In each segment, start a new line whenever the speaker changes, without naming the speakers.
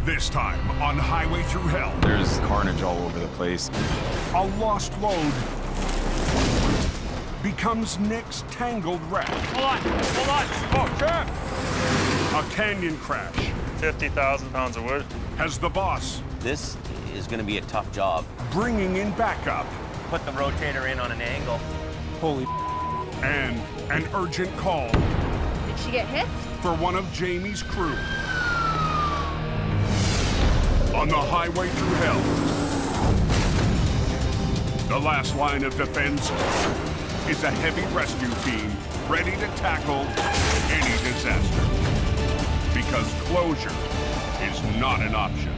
This time on Highway Thru Hell.
There's carnage all over the place.
A lost load becomes Nick's tangled wreck.
Hold on. Oh, crap.
A canyon crash
50,000 pounds of wood.
has the boss
This is going to be a tough job.
bringing in backup
Put the rotator in on an angle.
Holy
and an urgent call
Did she get hit?
for one of Jamie's crew. On the Highway Thru Hell, the last line of defense is a heavy rescue team ready to tackle any disaster. Because closure is not an option.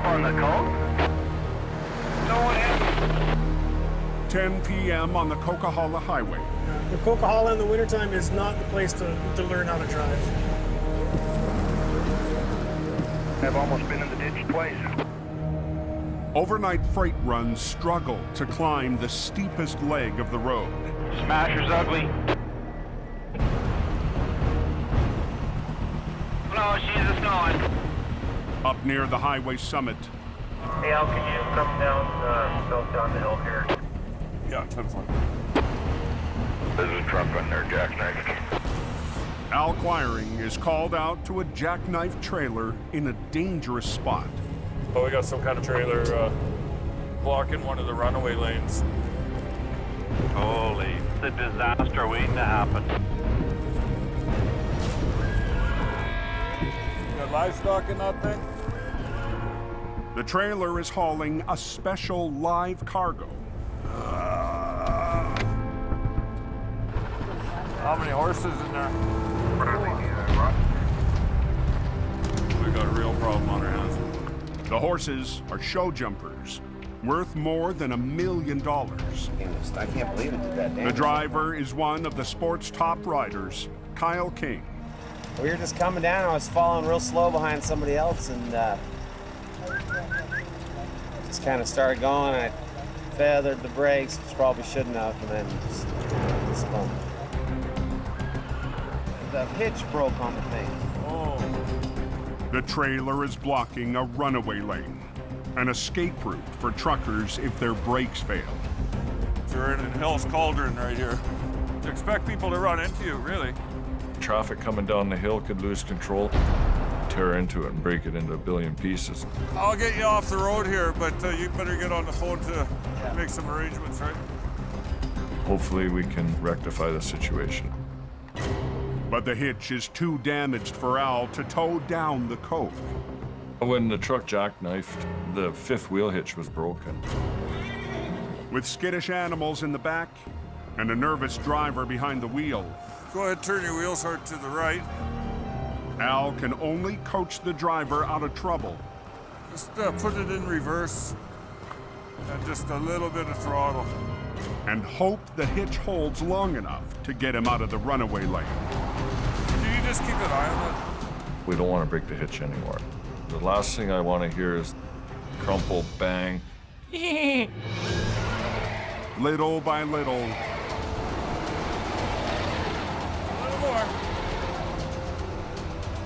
On the call? No one has.
10 p.m. on the Coquihalla Highway.
The Coquihalla in the wintertime is not the place to learn how to drive.
I've almost been in the ditch twice.
Overnight freight runs struggle to climb the steepest leg of the road.
Smasher's ugly. No, she's just going.
Up near the highway summit,
Hey, Al, can you come down the hill here?
yeah, 10-4.
There's a truck on there, jackknife.
Al Quiring is called out to a jackknife trailer in a dangerous spot.
Oh, we got some kind of trailer blocking one of the runaway lanes.
Holy, the disaster waiting to happen.
You got livestock in that thing?
The trailer is hauling a special live cargo.
How many horses in there? We got a real problem on our hands.
The horses are show jumpers, worth more than $1 million.
I can't believe it did that damage.
The driver is one of the sport's top riders, Kyle King.
We were just coming down. I was following real slow behind somebody else, and just kind of started going. I feathered the brakes, which probably shouldn't have, and then just spun. The hitch broke on the thing.
Oh.
The trailer is blocking a runaway lane, an escape route for truckers if their brakes fail.
You're in Hell's Cauldron right here. You expect people to run into you, really.
Traffic coming down the hill could lose control, tear into it and break it into a billion pieces.
I'll get you off the road here, but you better get on the phone to make some arrangements, right?
Hopefully we can rectify the situation.
But the hitch is too damaged for Al to tow down the coke.
When the truck jackknifed, the fifth wheel hitch was broken.
With skittish animals in the back and a nervous driver behind the wheel,
Go ahead, turn your wheels hard to the right.
Al can only coach the driver out of trouble.
Just put it in reverse and just a little bit of throttle.
And hope the hitch holds long enough to get him out of the runaway lane.
Can you just keep an eye on it?
We don't want to break the hitch anymore. The last thing I want to hear is crumple, bang.
Little by little,
A little more.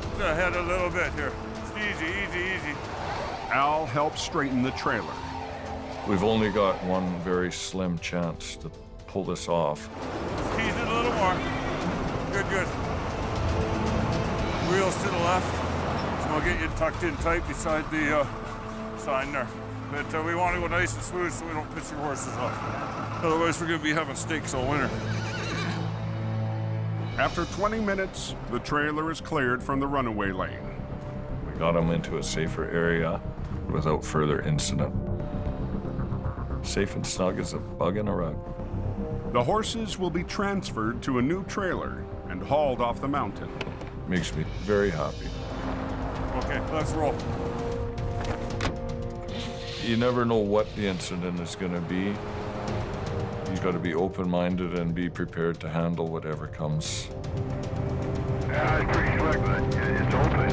Just ahead a little bit here. It's easy, easy, easy.
Al helps straighten the trailer.
We've only got one very slim chance to pull this off.
Just tease it a little more. Good, good. Wheels to the left. So I'll get you tucked in tight beside the sign there. But we want to go nice and smooth so we don't piss your horses off. Otherwise, we're going to be having steaks all winter.
After 20 minutes, the trailer is cleared from the runaway lane.
We got them into a safer area without further incident. Safe and snug as a bug in a rug.
The horses will be transferred to a new trailer and hauled off the mountain.
Makes me very happy.
Okay, let's roll.
You never know what the incident is going to be. You got to be open-minded and be prepared to handle whatever comes.
Yeah, it's pretty slick, but it's open.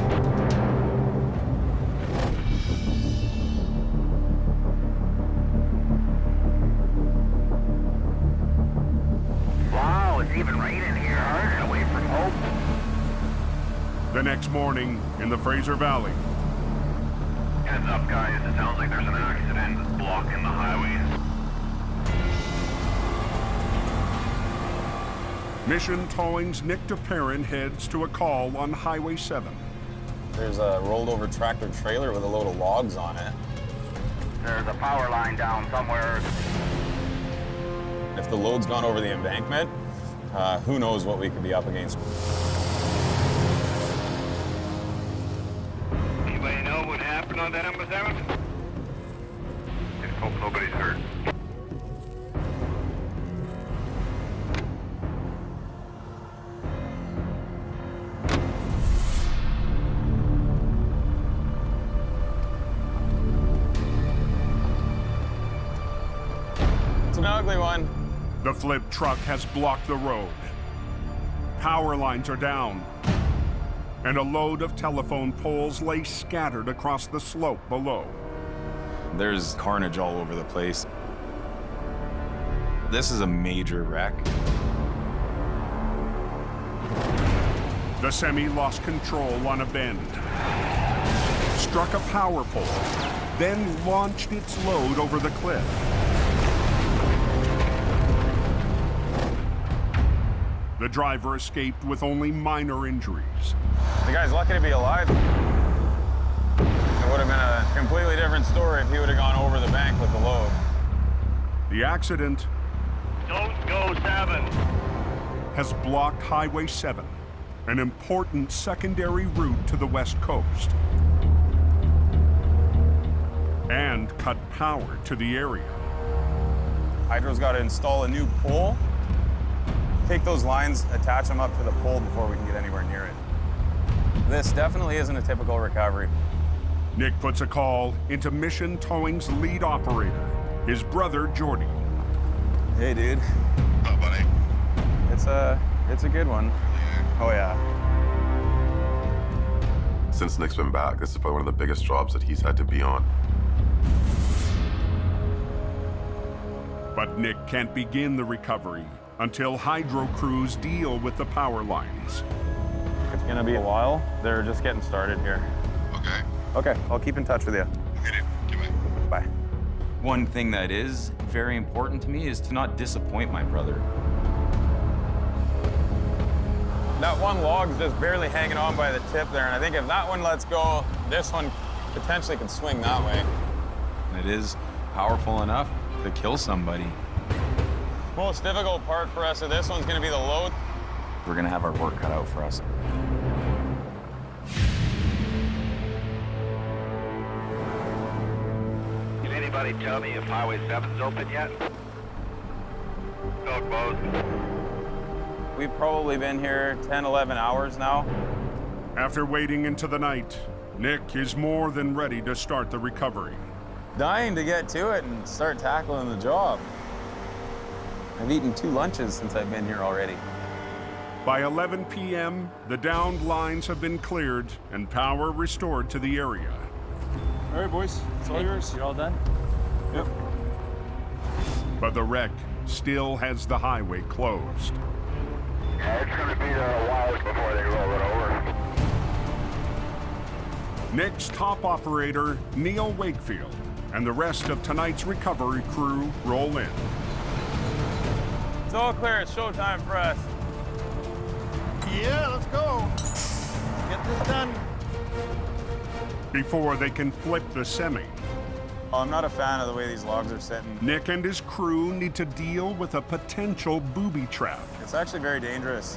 Wow, it's even raining here. Hard away from hope.
The next morning in the Fraser Valley,
Heads up, guys. It sounds like there's an accident blocking the highway.
Mission Towing's Nick DePerrin heads to a call on Highway 7.
There's a rolled over tractor trailer with a load of logs on it.
There's a power line down somewhere.
If the load's gone over the embankment, who knows what we could be up against.
Anybody know what happened on that number 7? Just hope nobody's hurt.
It's an ugly one.
The flip truck has blocked the road. Power lines are down, and a load of telephone poles lay scattered across the slope below.
There's carnage all over the place. This is a major wreck.
The semi lost control on a bend, struck a power pole, then launched its load over the cliff. The driver escaped with only minor injuries.
The guy's lucky to be alive. It would have been a completely different story if he would have gone over the bank with the load.
The accident
Don't go 7.
has blocked Highway 7, an important secondary route to the West Coast, and cut power to the area.
Hydro's got to install a new pole, take those lines, attach them up to the pole before we can get anywhere near it. This definitely isn't a typical recovery.
Nick puts a call into Mission Towing's lead operator, his brother Jordy.
Hey, dude.
Oh, buddy.
It's a good one. Oh, yeah.
Since Nick's been back, this is probably one of the biggest jobs that he's had to be on.
But Nick can't begin the recovery until hydro crews deal with the power lines.
It's gonna be a while. They're just getting started here.
Okay.
Okay, I'll keep in touch with you.
Okay, dude. Goodbye.
Bye.
One thing that is very important to me is to not disappoint my brother.
That one log's just barely hanging on by the tip there, and I think if that one lets go, this one potentially could swing that way.
It is powerful enough to kill somebody.
Most difficult part for us of this one's gonna be the load.
We're gonna have our work cut out for us.
Can anybody tell me if Highway 7's open yet? Still closed.
We've probably been here 10, 11 hours now.
After waiting into the night, Nick is more than ready to start the recovery.
Dying to get to it and start tackling the job. I've eaten 2 lunches since I've been here already.
By 11 p.m., the downed lines have been cleared and power restored to the area.
All right, boys, it's all yours. You all done?
Yep.
But the wreck still has the highway closed.
Yeah, it's gonna be there a while before they roll it over.
Nick's top operator, Neil Wakefield, and the rest of tonight's recovery crew roll in.
It's all clear. It's showtime for us.
Yeah, let's go. Get this done.
Before they can flip the semi,
I'm not a fan of the way these logs are sitting.
Nick and his crew need to deal with a potential booby trap.
It's actually very dangerous.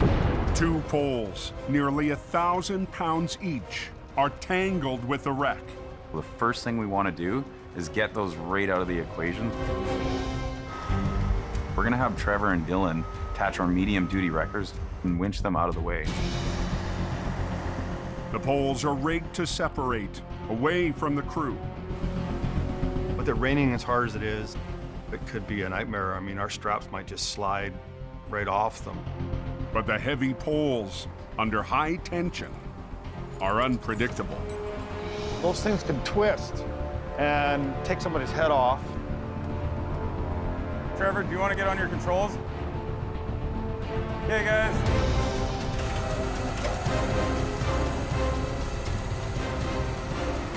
2 poles, nearly 1,000 pounds each, are tangled with the wreck.
The first thing we want to do is get those right out of the equation. We're gonna have Trevor and Dylan attach our medium-duty wreckers and winch them out of the way.
The poles are rigged to separate, away from the crew. But
With it raining as hard as it is, it could be a nightmare. I mean, our straps might just slide right off them.
But the heavy poles under high tension are unpredictable.
Those things can twist and take somebody's head off.
Trevor, do you want to get on your controls? Okay, guys.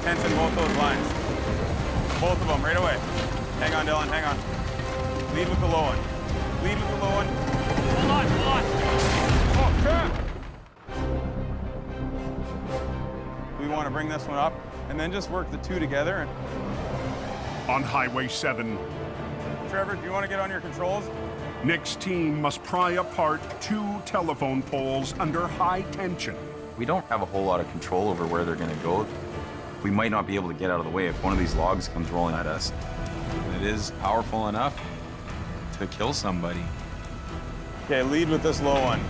Tension both those lines. Both of them, right away. Hang on, Dylan, hang on. Lead with the low one. Lead with the low one.
Hold on, hold on.
Oh, crap! We want to bring this one up and then just work the two together.
On Highway 7,
Trevor, do you want to get on your controls?
Nick's team must pry apart 2 telephone poles under high tension.
We don't have a whole lot of control over where they're going to go. We might not be able to get out of the way if one of these logs comes rolling at us. It is powerful enough to kill somebody.
Okay, lead with this low one.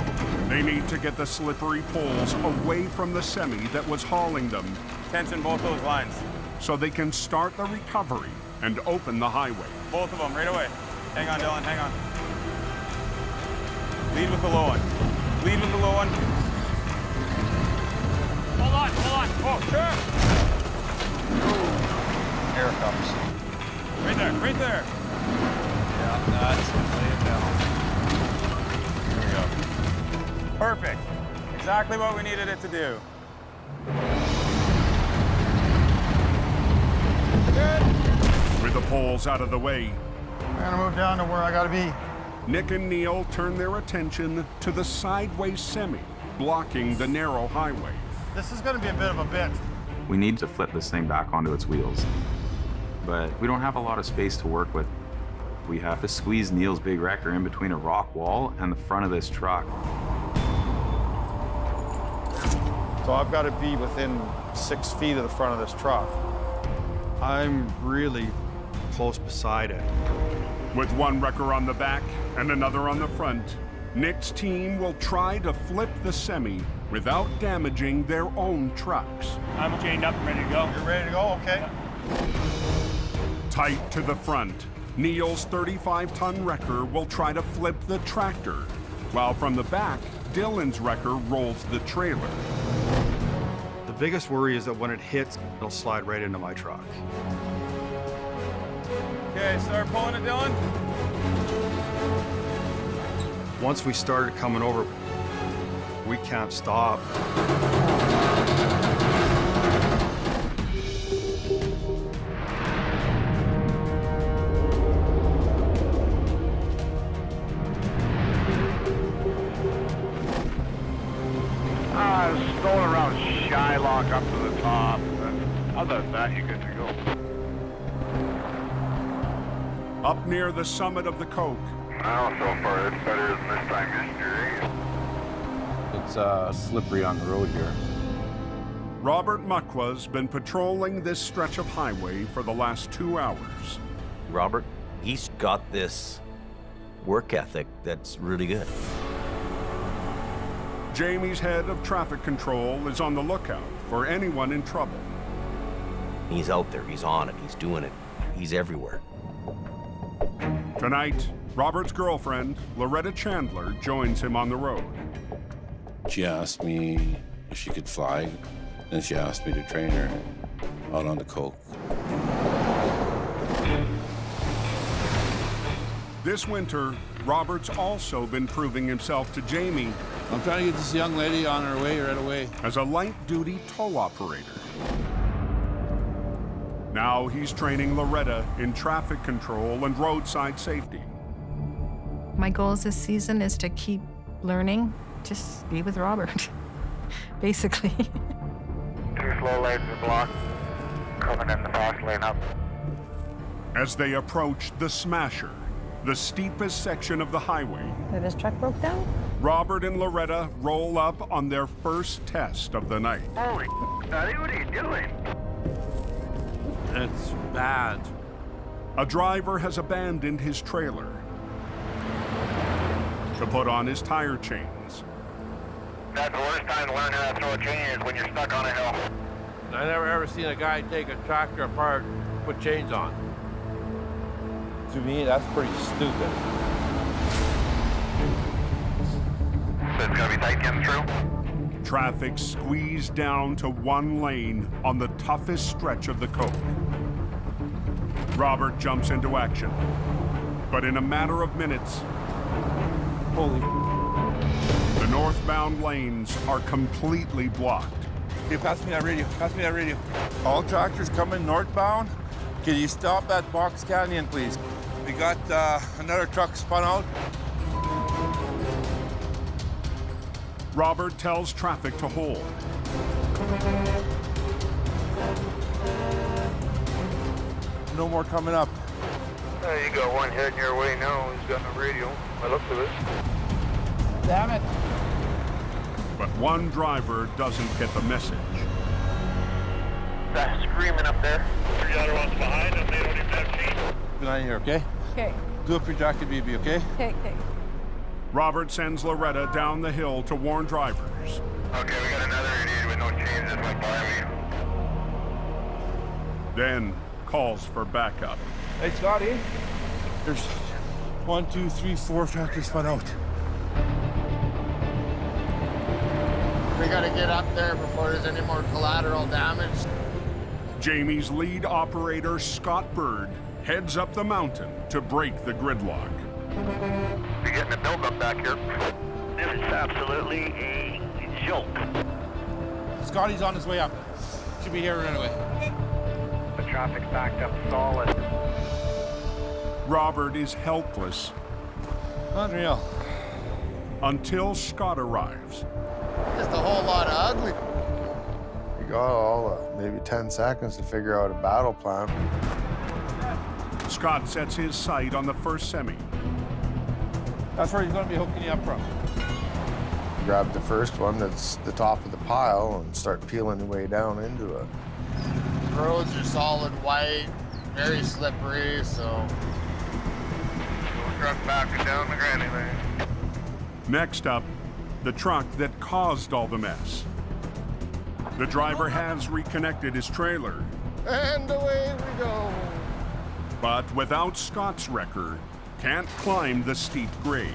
They need to get the slippery poles away from the semi that was hauling them
Tension both those lines.
so they can start the recovery and open the highway.
Both of them, right away. Hang on, Dylan, hang on. Lead with the low one. Lead with the low one.
Hold on, hold on.
Oh, crap!
Here it comes.
Right there, right there.
Yeah, that's lay it down.
There we go. Perfect. Exactly what we needed it to do. Good.
With the poles out of the way,
I'm gonna move down to where I gotta be.
Nick and Neil turn their attention to the sideways semi blocking the narrow highway.
This is gonna be a bit of a bitch.
We need to flip this thing back onto its wheels. But we don't have a lot of space to work with. We have to squeeze Neil's big wrecker in between a rock wall and the front of this truck.
So I've got to be within 6 feet of the front of this truck.
I'm really close beside it.
With one wrecker on the back and another on the front, Nick's team will try to flip the semi without damaging their own trucks.
I'm chained up and ready to go.
You're ready to go? Okay.
Tight to the front, Neil's 35-ton wrecker will try to flip the tractor, while from the back, Dylan's wrecker rolls the trailer.
The biggest worry is that when it hits, it'll slide right into my truck.
Okay, start pulling it, Dylan.
Once we started coming over, we can't stop.
Going around Shylock up to the top. And other than that, you're good to go.
Up near the summit of the Coke,
Well, so far it's better than this time yesterday.
It's slippery on the road here.
Robert Muckwa's been patrolling this stretch of highway for the last 2 hours.
Robert, he's got this work ethic that's really good.
Jamie's head of traffic control is on the lookout for anyone in trouble.
He's out there, he's on it, he's doing it, he's everywhere.
Tonight, Robert's girlfriend, Loretta Chandler, joins him on the road.
She asked me if she could fly, and she asked me to train her out on the Coke.
This winter, Robert's also been proving himself to Jamie
I'm trying to get this young lady on her way right away.
as a light-duty tow operator. Now he's training Loretta in traffic control and roadside safety.
My goals this season is to keep learning, just be with Robert, basically.
2 slow lanes are blocked. Coming in the fast lane up.
As they approach the Smasher, the steepest section of the highway,
Where this truck broke down?
Robert and Loretta roll up on their first test of the night.
Holy buddy, what are you doing?
It's bad.
A driver has abandoned his trailer to put on his tire chains.
That's the worst time to learn how to throw a chain is when you're stuck on a hill.
I never ever seen a guy take a tractor apart, put chains on. To me, that's pretty stupid.
So it's gonna be tight getting through?
Traffic squeezed down to one lane on the toughest stretch of the coast. Robert jumps into action, but in a matter of minutes, the northbound lanes are completely blocked.
Hey, pass me that radio. Pass me that radio. All tractors coming northbound. Can you stop that box canyon, please? We got another truck spun out.
Robert tells traffic to hold.
No more coming up.
You got one heading your way now. He's got no radio. I looked at it.
Damn it.
But one driver doesn't get the message.
That screaming up there. The other one's behind him. They don't even have keys.
Good night here, okay?
Okay.
Do up your jacket, BB, okay?
Okay, okay.
Robert sends Loretta down the hill to warn drivers.
Okay, we got another idiot with no chains that went by me.
Then calls for backup.
Hey, Scotty. There's 1, 2, 3, 4 tractors spun out.
We gotta get up there before there's any more collateral damage.
Jamie's lead operator, Scott Bird, heads up the mountain to break the gridlock.
You're getting a buildup back here. This is absolutely a joke.
Scotty's on his way up. Should be here right away.
The traffic's backed up solid.
Robert is helpless
Unreal.
until Scott arrives.
Just a whole lot of ugly.
You got all maybe 10 seconds to figure out a battle plan.
Scott sets his sight on the first semi.
That's where he's going to be hooking you up from.
Grab the first one that's the top of the pile and start peeling your way down into it.
Roads are solid white, very slippery, so.
Truck backing down the granny lane.
Next up, the truck that caused all the mess. The driver has reconnected his trailer,
And away we go.
but without Scott's wrecker, can't climb the steep grade.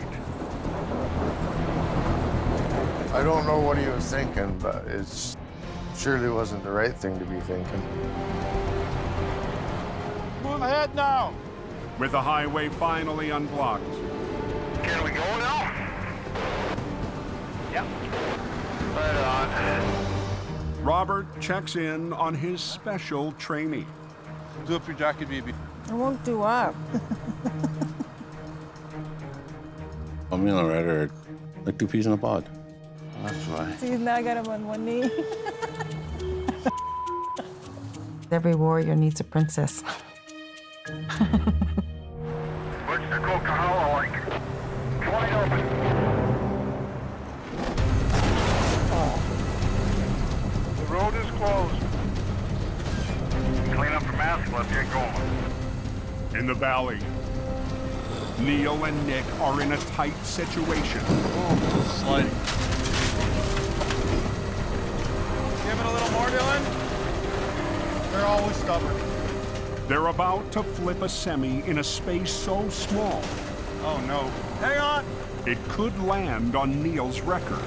I don't know what he was thinking, but it surely wasn't the right thing to be thinking.
Move ahead now.
With the highway finally unblocked,
Can we go now? Yep. Right on.
Robert checks in on his special trainee.
Do up your jacket, BB.
I won't do up.
Me and Loretta are like two peas in a pod.
That's right.
See, now I got him on one knee. Every warrior needs a princess.
What's the Coca-Cola like? Wide open. The road is closed. Clean up the mask, let's get going.
In the valley, Neil and Nick are in a tight situation.
Oh, sliding. Give it a little more, Dylan. They're always stubborn.
They're about to flip a semi in a space so small,
Oh, no. Hang on.
it could land on Neil's wrecker.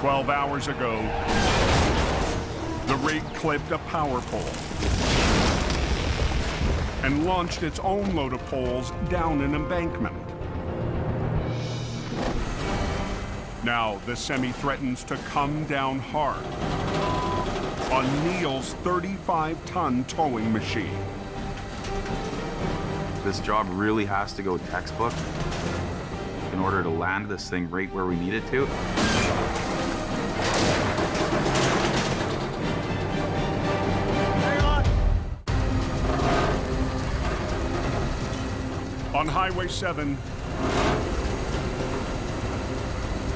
12 hours ago, the rig clipped a power pole and launched its own load of poles down an embankment. Now the semi threatens to come down hard on Neil's 35-ton towing machine.
This job really has to go textbook in order to land this thing right where we need it to.
On Highway 7,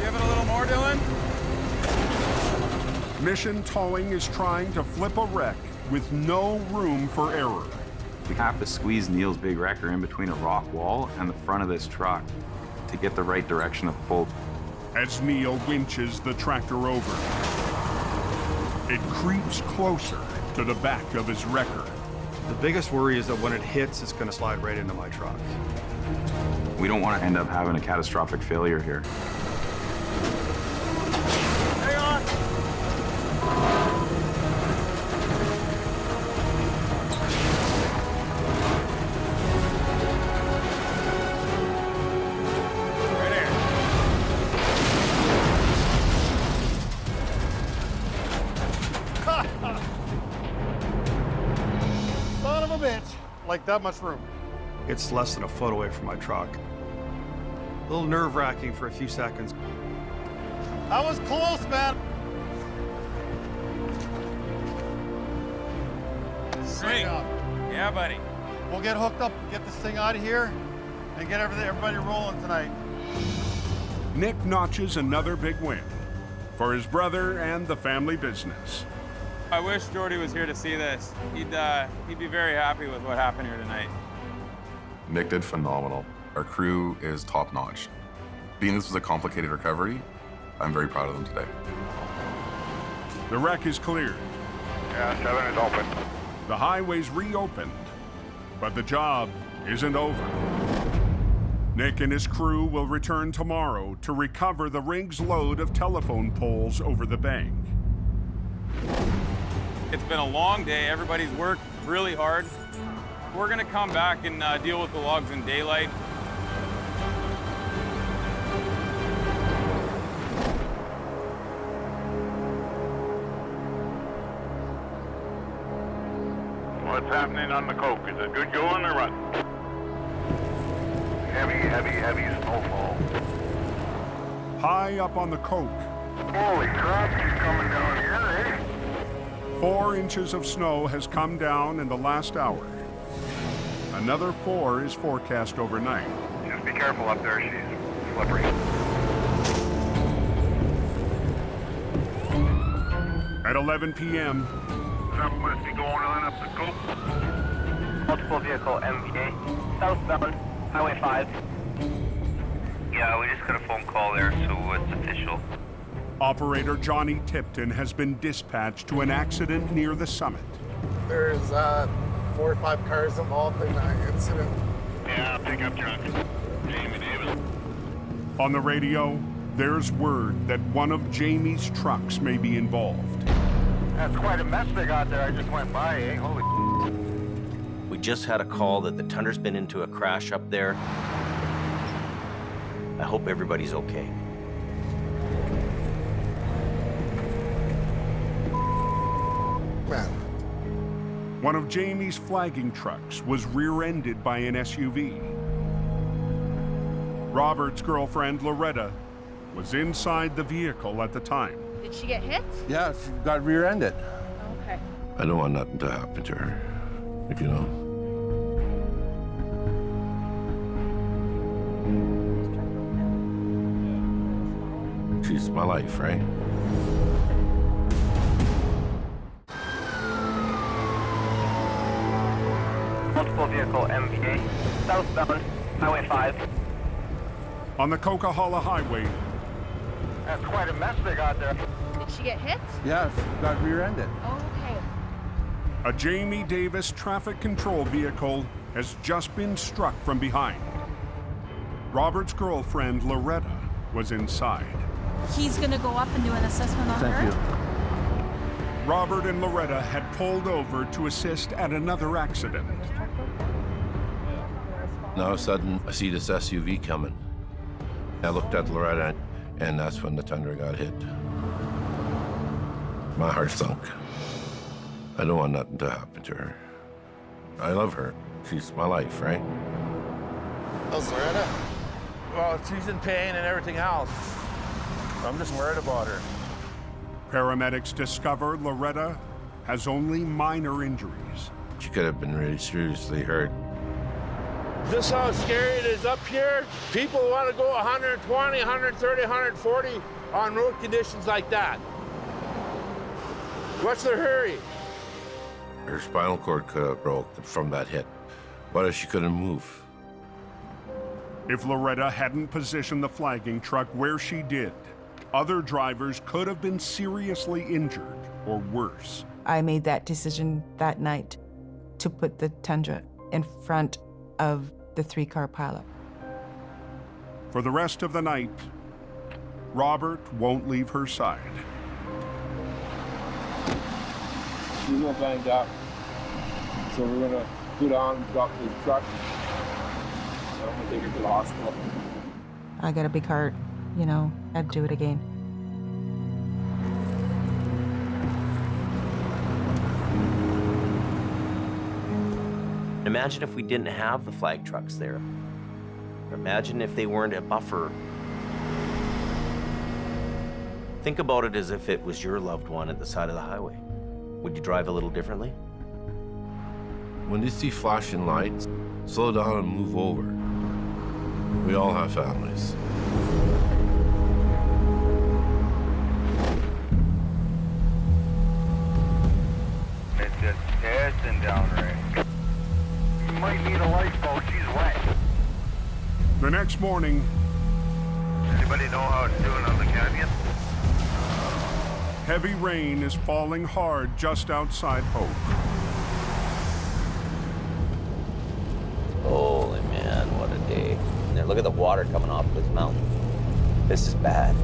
Give it a little more, Dylan.
Mission Towing is trying to flip a wreck with no room for error.
We have to squeeze Neil's big wrecker in between a rock wall and the front of this truck to get the right direction of pull.
As Neil winches the tractor over, it creeps closer to the back of his wrecker.
The biggest worry is that when it hits, it's going to slide right into my truck.
We don't want to end up having a catastrophic failure here.
Hang on.
Right here.
Son of a bitch. Like that much room.
It's less than a foot away from my truck. A little nerve-wracking for a few seconds.
That was close, man.
Sweet. Yeah, buddy.
We'll get hooked up, get this thing out of here, and get everybody rolling tonight.
Nick notches another big win for his brother and the family business.
I wish Jordy was here to see this. He'd be very happy with what happened here tonight.
Nick did phenomenal. Our crew is top-notch. Being this was a complicated recovery, I'm very proud of them today.
The wreck is cleared.
Yeah, 7 is open.
The highway's reopened, but the job isn't over. Nick and his crew will return tomorrow to recover the rig's load of telephone poles over the bank.
It's been a long day. Everybody's worked really hard. We're gonna come back and deal with the logs in daylight.
What's happening on the coke? Is it good going or what? Heavy snowfall.
High up on the coke,
Holy crap, she's coming down here, eh?
4 inches of snow has come down in the last hour. Another 4 is forecast overnight.
Just be careful up there, she's slippery.
At 11 p.m.,
Something must be going on up the coke.
Multiple vehicle MVA, southbound, Highway 5.
Yeah, we just got a phone call there, so it's official.
operator Johnny Tipton has been dispatched to an accident near the summit.
There's 4 or 5 cars involved in that incident.
Yeah, pickup truck. Jamie Davis.
On the radio, there's word that one of Jamie's trucks may be involved.
That's quite a mess they got there. I just went by, eh? Holy.
We just had a call that the Tunder's been into a crash up there. I hope everybody's okay.
Man.
One of Jamie's flagging trucks was rear-ended by an SUV. Robert's girlfriend, Loretta, was inside the vehicle at the time.
Did she get hit?
Yeah, she got rear-ended.
Okay.
I don't want nothing to happen to her, if you know. She's my life, right?
Multiple vehicle MVA, southbound, Highway 5.
On the Coquihalla Highway,
That's quite a mess they got there.
Did she get hit?
Yeah, she got rear-ended.
Okay.
a Jamie Davis traffic control vehicle has just been struck from behind. Robert's girlfriend, Loretta, was inside.
He's gonna go up and do an assessment on her?
Thank you.
Robert and Loretta had pulled over to assist at another accident.
Now all of a sudden, I see this SUV coming. I looked at Loretta, and that's when the Thunder got hit. My heart sunk. I don't want nothing to happen to her. I love her. She's my life, right?
How's Loretta?
Well, she's in pain and everything else. I'm just worried about her.
Paramedics discover Loretta has only minor injuries.
She could have been really seriously hurt.
This how scary it is up here. People want to go 120, 130, 140 on road conditions like that. What's their hurry?
Her spinal cord could have broke from that hit. What if she couldn't move?
If Loretta hadn't positioned the flagging truck where she did, other drivers could have been seriously injured or worse.
I made that decision that night. to put the Tundra in front of the 3-car pileup.
For the rest of the night, Robert won't leave her side.
She's a little banged up, so we're gonna go down, drop the truck, and I'm gonna take her to the hospital.
I got a big heart, you know, I'd do it again.
Imagine if we didn't have the flag trucks there. Imagine if they weren't a buffer. Think about it as if it was your loved one at the side of the highway. Would you drive a little differently?
When you see flashing lights, slow down and move over. We all have families.
It's just pissing down rain. You might need a lifeboat, she's wet.
The next morning,
Anybody know how it's doing on the canyon?
heavy rain is falling hard just outside Hope.
Holy man, what a day. There, look at the water coming off this mountain. This is bad.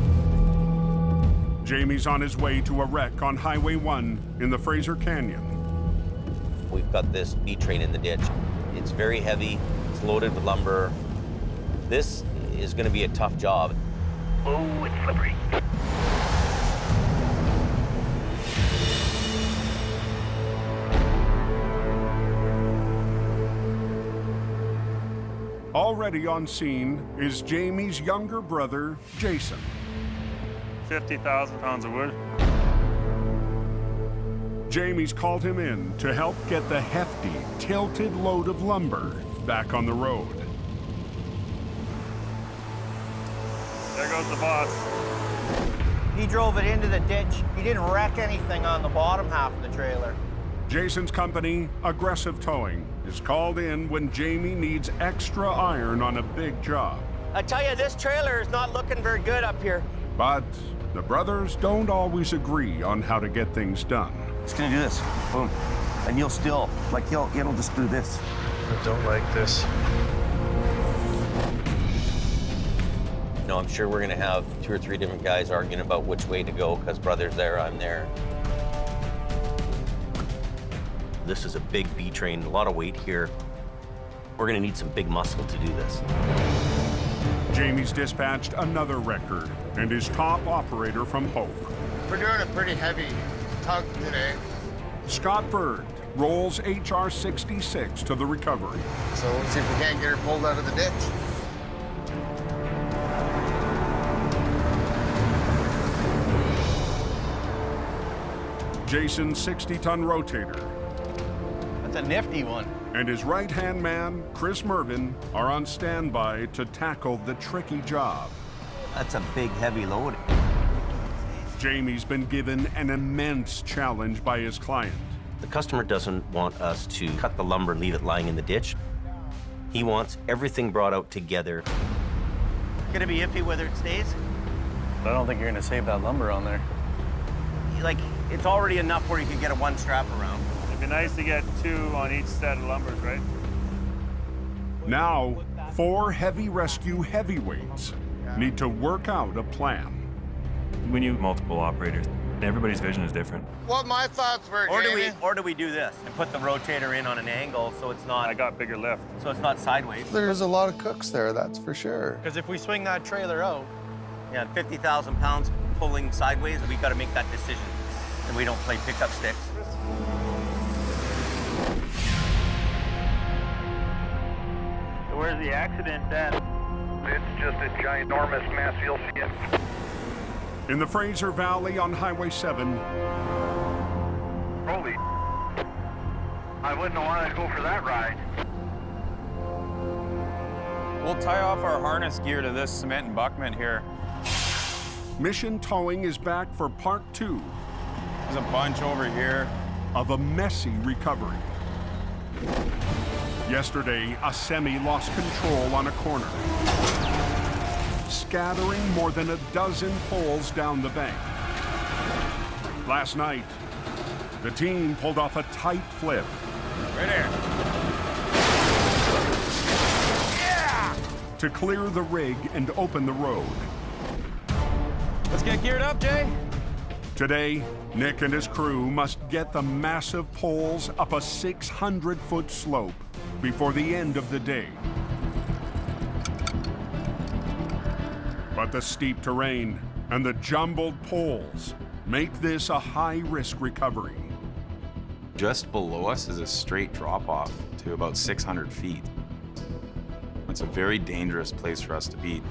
Jamie's on his way to a wreck on Highway 1 in the Fraser Canyon.
We've got this B train in the ditch. It's very heavy, it's loaded with lumber. This is gonna be a tough job.
Oh, it's slippery.
Already on scene is Jamie's younger brother, Jason.
50,000 pounds of wood.
Jamie's called him in to help get the hefty, tilted load of lumber back on the road.
There goes the boss.
He drove it into the ditch. He didn't wreck anything on the bottom half of the trailer.
Jason's company, Aggressive Towing, is called in when Jamie needs extra iron on a big job.
I tell you, this trailer is not looking very good up here.
But the brothers don't always agree on how to get things done.
He's gonna do this, boom. And you'll still, like he'll just do this.
I don't like this.
No, I'm sure we're gonna have 2 or 3 different guys arguing about which way to go, because brother's there, I'm there. This is a big B train, a lot of weight here. We're gonna need some big muscle to do this.
Jamie's dispatched another record and is top operator from Hope.
We're doing a pretty heavy tug today.
Scott Bird rolls HR 66 to the recovery.
So let's see if we can't get her pulled out of the ditch.
Jason's 60-ton rotator
That's a nifty one.
and his right-hand man, Chris Mervin, are on standby to tackle the tricky job.
That's a big, heavy load.
Jamie's been given an immense challenge by his client.
The customer doesn't want us to cut the lumber and leave it lying in the ditch. He wants everything brought out together.
Gonna be iffy whether it stays.
I don't think you're gonna save that lumber on there.
Like, it's already enough where you can get a one strap around.
It'd be nice to get 2 on each set of lumbers, right?
Now, 4 heavy rescue heavyweights need to work out a plan.
We need multiple operators. Everybody's vision is different.
What my thoughts were, Jamie.
Or do we do this and put the rotator in on an angle so it's not...
I got bigger lift.
So it's not sideways.
There's a lot of cooks there, that's for sure.
Because if we swing that trailer out... Yeah, 50,000 pounds pulling sideways, we got to make that decision. And we don't play pickup sticks.
So where's the accident at? It's just a ginormous mess, you'll see it.
In the Fraser Valley on Highway 7,
Holy, I wouldn't have wanted to go for that ride.
We'll tie off our harness gear to this cement embankment here.
Mission Towing is back for part 2.
There's a bunch over here.
Of a messy recovery. Yesterday, a semi lost control on a corner, scattering more than a dozen poles down the bank. Last night, the team pulled off a tight flip
Right here. Yeah!
To clear the rig and open the road.
Let's get geared up, Jay.
Today, Nick and his crew must get the massive poles up a 600-foot slope before the end of the day. But the steep terrain and the jumbled poles make this a high-risk recovery.
Just below us is a straight drop-off to about 600 feet. It's a very dangerous place for us to be.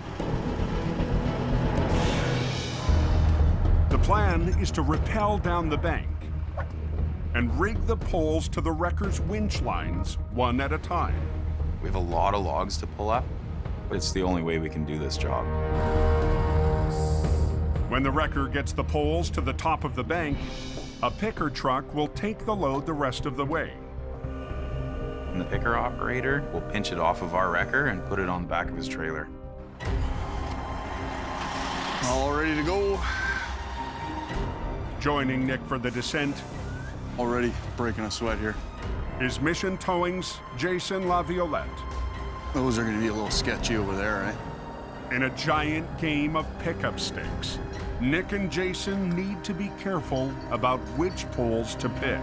The plan is to rappel down the bank and rig the poles to the wrecker's winch lines one at a time.
We have a lot of logs to pull up, but it's the only way we can do this job.
When the wrecker gets the poles to the top of the bank, a picker truck will take the load the rest of the way.
And the picker operator will pinch it off of our wrecker and put it on the back of his trailer.
All ready to go.
Joining Nick for the descent,
Already breaking a sweat here.
is Mission Towing's Jason LaViolette.
Those are gonna be a little sketchy over there, right?
In a giant game of pickup stakes, Nick and Jason need to be careful about which poles to pick.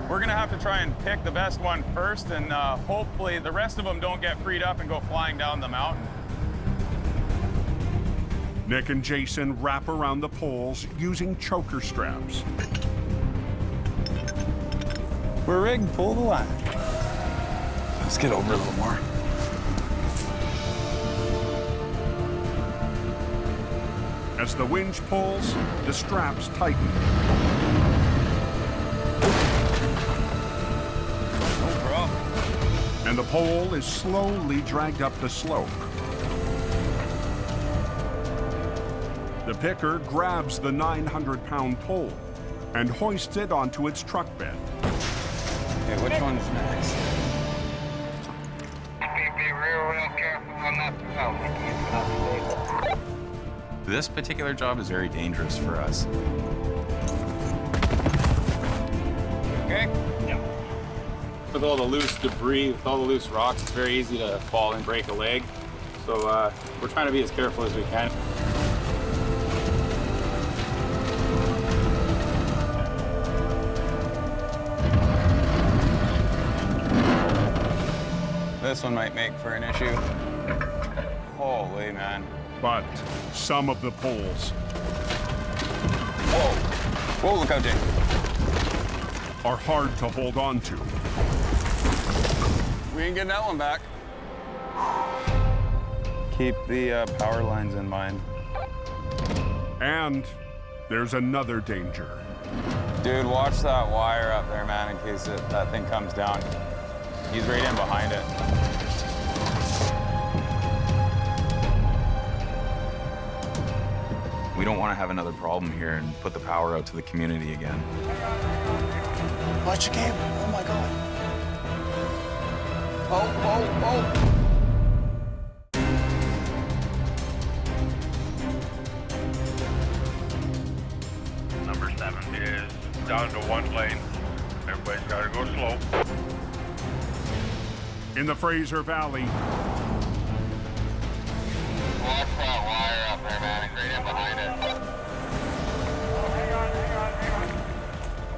We're gonna have to try and pick the best one first, and hopefully the rest of them don't get freed up and go flying down the mountain.
Nick and Jason wrap around the poles using choker straps.
We're rigged, pull the line.
Let's get over a little more.
As the winch pulls, the straps tighten.
No problem.
And the pole is slowly dragged up the slope. The picker grabs the 900-pound pole and hoists it onto its truck bed.
Okay, which one's next?
Be real careful on that valve.
This particular job is very dangerous for us.
Okay?
Yeah. With all the loose debris, with all the loose rocks, it's very easy to fall and break a leg. So we're trying to be as careful as we can.
This one might make for an issue. Holy man.
But some of the poles
Whoa, whoa, look out, Jay.
are hard to hold on to.
We ain't getting that one back. Keep the power lines in mind.
And there's another danger.
Dude, watch that wire up there, man, in case that thing comes down. He's right in behind it.
We don't want to have another problem here and put the power out to the community again.
Watch your cable. Oh my God.
Oh, oh,
oh. Number 7 is down to one lane. Everybody's got to go slow.
In the Fraser Valley,
Watch that wire up there, man, and right in behind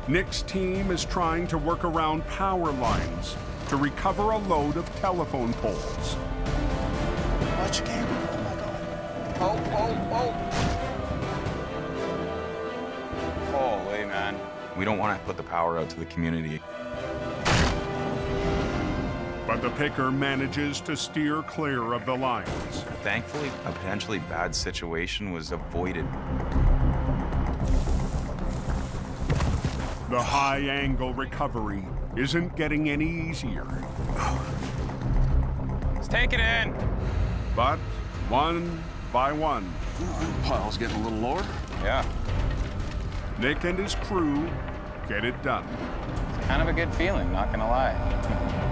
it.
Nick's team is trying to work around power lines to recover a load of telephone poles.
Watch your cable. Oh my God.
oh, oh, oh. Holy man.
We don't want to put the power out to the community.
But the picker manages to steer clear of the lines.
Thankfully, a potentially bad situation was avoided.
The high-angle recovery isn't getting any easier.
Let's take it in.
But one by one,
Pile's getting a little lower.
Yeah.
Nick and his crew get it done.
It's kind of a good feeling, not gonna lie.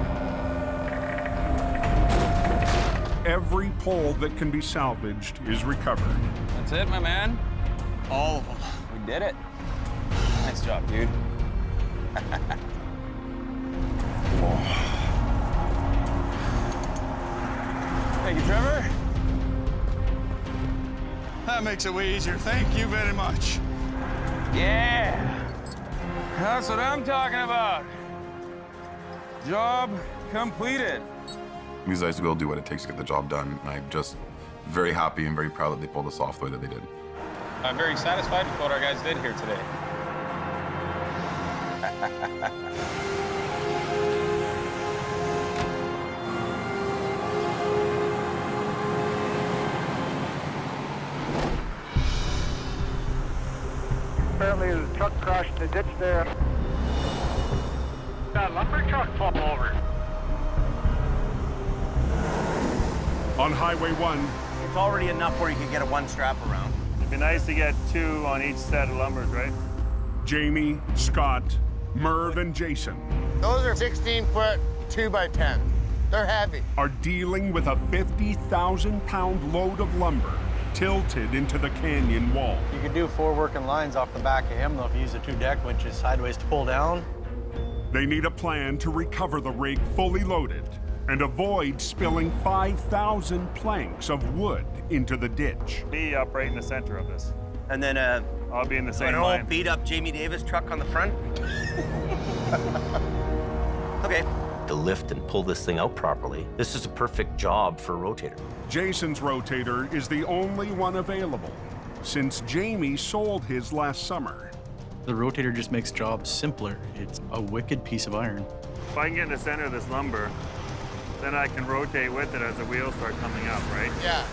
Every pole that can be salvaged is recovered.
That's it, my man.
All of them.
We did it. Nice job, dude. Thank you, Trevor.
That makes it way easier. Thank you very much.
Yeah. That's what I'm talking about. Job completed.
These guys will do what it takes to get the job done. And I'm just very happy and very proud that they pulled us off the way that they did.
I'm very satisfied with what our guys did here today.
Apparently the truck crashed in the ditch there. That lumber truck fell over.
On Highway 1,
It's already enough where you can get a one strap around.
It'd be nice to get 2 on each set of lumbers, right?
Jamie, Scott, Merv, and Jason
Those are 16-foot 2x10. They're heavy.
are dealing with a 50,000-pound load of lumber tilted into the canyon wall.
You could do 4 working lines off the back of him, though, if you use the 2 deck winches sideways to pull down.
They need a plan to recover the rig fully loaded and avoid spilling 5,000 planks of wood into the ditch.
Be up right in the center of this.
And then
I'll be in the same
an
line.
old beat up Jamie Davis truck on the front. Okay.
To lift and pull this thing out properly, this is a perfect job for a rotator.
Jason's rotator is the only one available since Jamie sold his last summer.
The rotator just makes jobs simpler. It's a wicked piece of iron.
If I can get in the center of this lumber, then I can rotate with it as the wheels start coming up, right?
Yeah.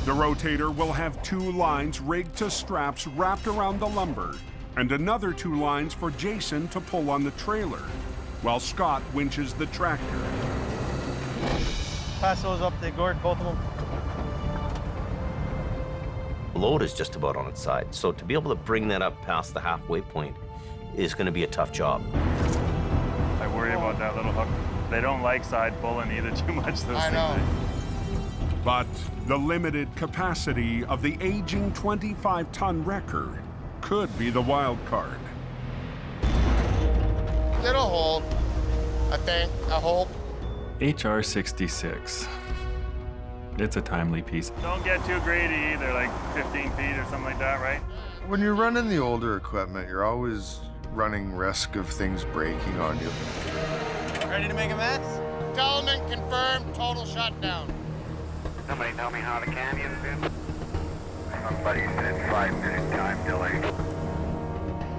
The rotator will have 2 lines rigged to straps wrapped around the lumber and another 2 lines for Jason to pull on the trailer while Scott winches the tractor.
Pass those up to Gord, both of them.
The load is just about on its side, so to be able to bring that up past the halfway point is going to be a tough job.
I worry about that little hook. They don't like side pulling either too much. Those
I know.
But the limited capacity of the aging 25-ton wrecker could be the wild card.
It'll hold, I think. I hope.
HR 66. It's a timely piece.
Don't get too greedy either, like 15 feet or something like that, right?
When you're running the older equipment, you're always running risk of things breaking on you.
Ready to make a mess?
Gentlemen, confirmed total shutdown.
Somebody tell me how the canyon's been? Somebody said 5-minute time delay.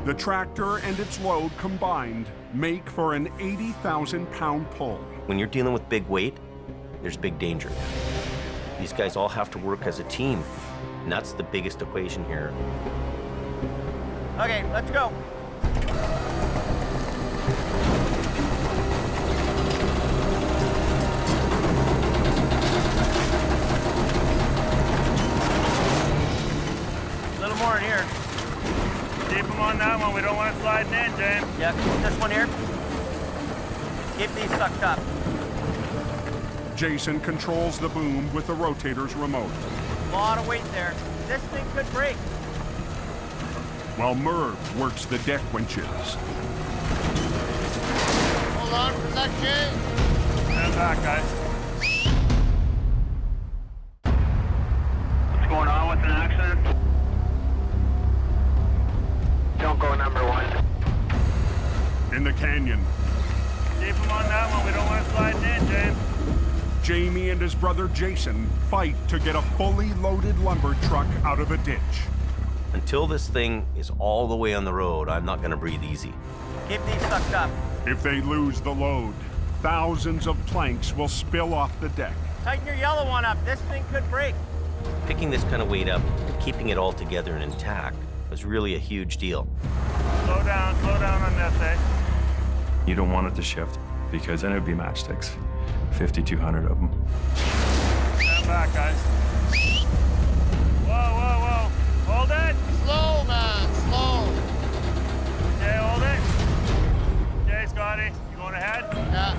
The tractor and its load combined make for an 80,000-pound pull.
When you're dealing with big weight, there's big danger. These guys all have to work as a team, and that's the biggest equation here.
Okay, let's go. A little more in here.
Keep them on that one. We don't want it sliding in, James.
Yeah, this one here. Keep these sucked up.
Jason controls the boom with the rotator's remote,
A lot of weight there. This thing could break.
while Merv works the deck winches.
Hold on for that, Jay.
Stand back, guys.
What's going on with an accident? Don't go number 1.
In the canyon,
Keep them on that one. We don't want it sliding in, James.
Jamie and his brother Jason fight to get a fully loaded lumber truck out of a ditch.
Until this thing is all the way on the road, I'm not going to breathe easy.
Keep these sucked up.
If they lose the load, thousands of planks will spill off the deck.
Tighten your yellow one up. This thing could break.
Picking this kind of weight up, keeping it all together and intact, was really a huge deal.
Slow down on this, eh?
You don't want it to shift because then it would be matchsticks. 5,200 of them.
Stand back, guys. Whoa. Hold it.
Slow, man, slow.
Okay, hold it. Okay, Scotty, you going ahead?
Yeah.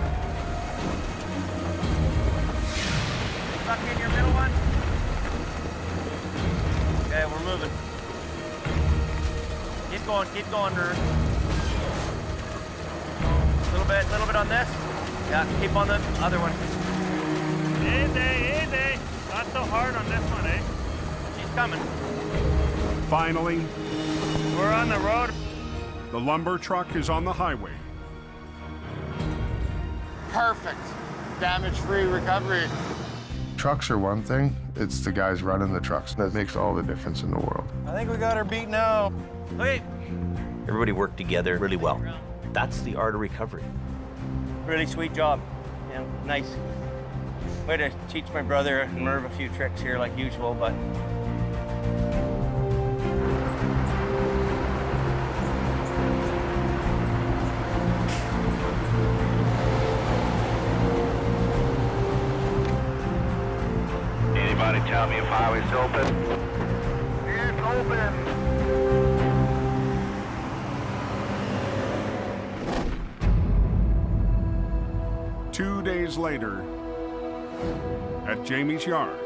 Tuck in your middle one. Okay, we're moving. Keep going, Nerd. Little bit on this. Yeah, keep on the other one.
Easy.
Not so hard on this one, eh? She's coming.
Finally,
We're on the road.
the lumber truck is on the highway.
Perfect. Damage-free recovery. Trucks are one thing. It's the guys running the trucks that makes all the difference in the world.
I think we got her beat now. Okay.
Everybody worked together really well. That's the art of recovery.
Really sweet job. Yeah, nice. Way to teach my brother and Merv a few tricks here like usual, but
Anybody tell me if highway's open? It's open.
2 days later, at Jamie's yard,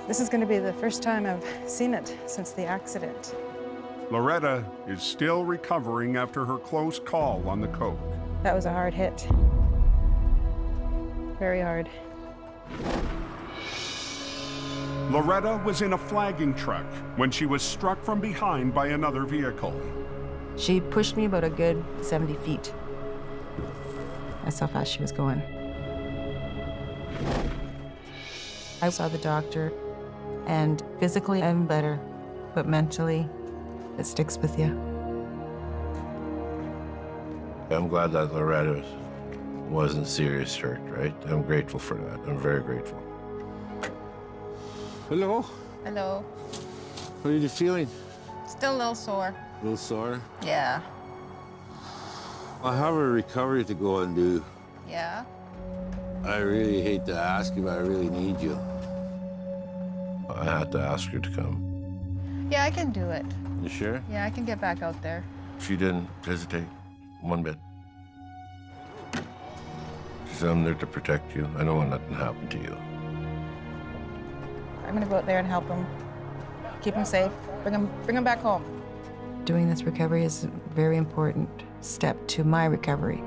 This is going to be the first time I've seen it since the accident.
Loretta is still recovering after her close call on the coke.
That was a hard hit. Very hard.
Loretta was in a flagging truck when she was struck from behind by another vehicle.
She pushed me about a good 70 feet. That's how fast she was going. I saw the doctor, and physically I'm better, but mentally, it sticks with you.
I'm glad that Loretta wasn't serious hurt, right? I'm grateful for that. I'm very grateful.
Hello.
Hello.
What are you feeling?
Still a little sore.
A little sore?
Yeah.
I have a recovery to go and do.
Yeah.
I really hate to ask you, but I really need you.
I had to ask her to come.
Yeah, I can do it.
You sure?
Yeah, I can get back out there.
She didn't hesitate one bit. She said, I'm there to protect you. I don't want nothing to happen to you.
I'm going to go out there and help him. Keep him safe. Bring him back home.
Doing this recovery is a very important step to my recovery.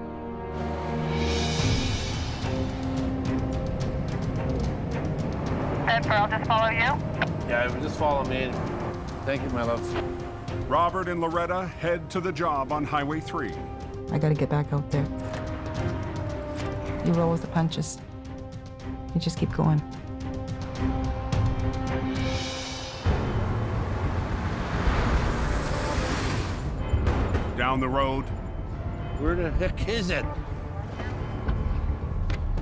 And I'll just follow you?
Yeah, just follow me. Thank you, my love.
Robert and Loretta head to the job on Highway 3.
I got to get back out there. You roll with the punches. You just keep going.
Down the road,
Where the heck is it?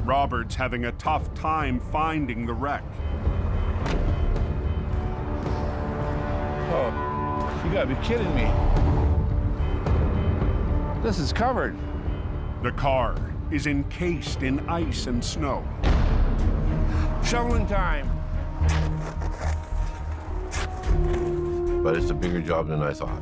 Robert's having a tough time finding the wreck.
Oh, you gotta be kidding me. This is covered.
The car is encased in ice and snow.
Shoveling time.
But it's a bigger job than I thought.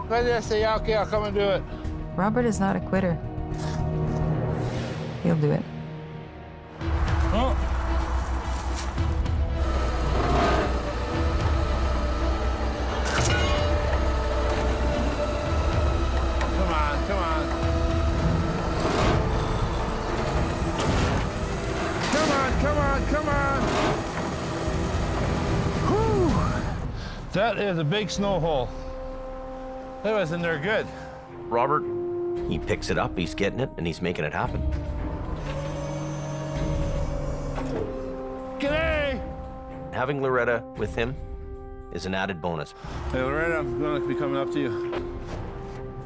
Let me say, okay, I'll come and do it.
Robert is not a quitter. He'll do it.
Oh. Come on, come on. Come on, come on, come on. Whew. That is a big snow hole. That was in there good.
Robert, he picks it up, he's getting it, and he's making it happen.
G'day!
Having Loretta with him is an added bonus.
Hey, Loretta, I'm going to be coming up to you.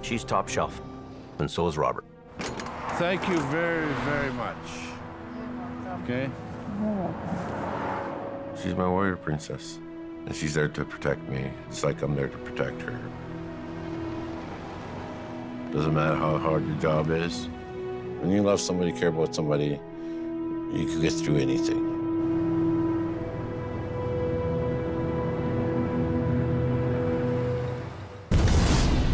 She's top shelf, and so is Robert.
Thank you very, very much. Okay?
She's my warrior princess, and she's there to protect me, just like I'm there to protect her. Doesn't matter how hard your job is. When you love somebody, care about somebody, you can get through anything.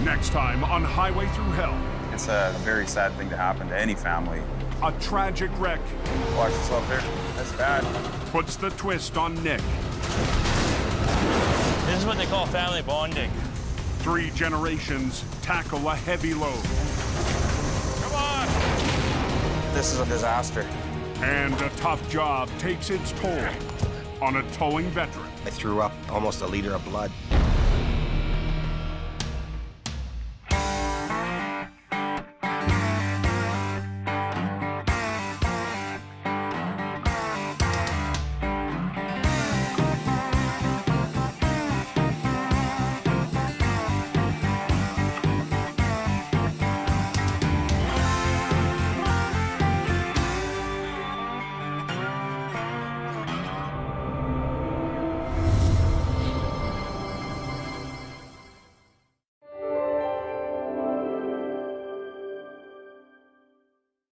Next time on Highway Thru Hell.
It's a very sad thing to happen to any family.
A tragic wreck.
Watch yourself there. That's bad.
Puts the twist on Nick.
This
This is what they call family bonding.
3 generations tackle a heavy load.
Come on! This is a disaster.
And a tough job takes its toll on a towing veteran.
I threw up almost a liter of blood.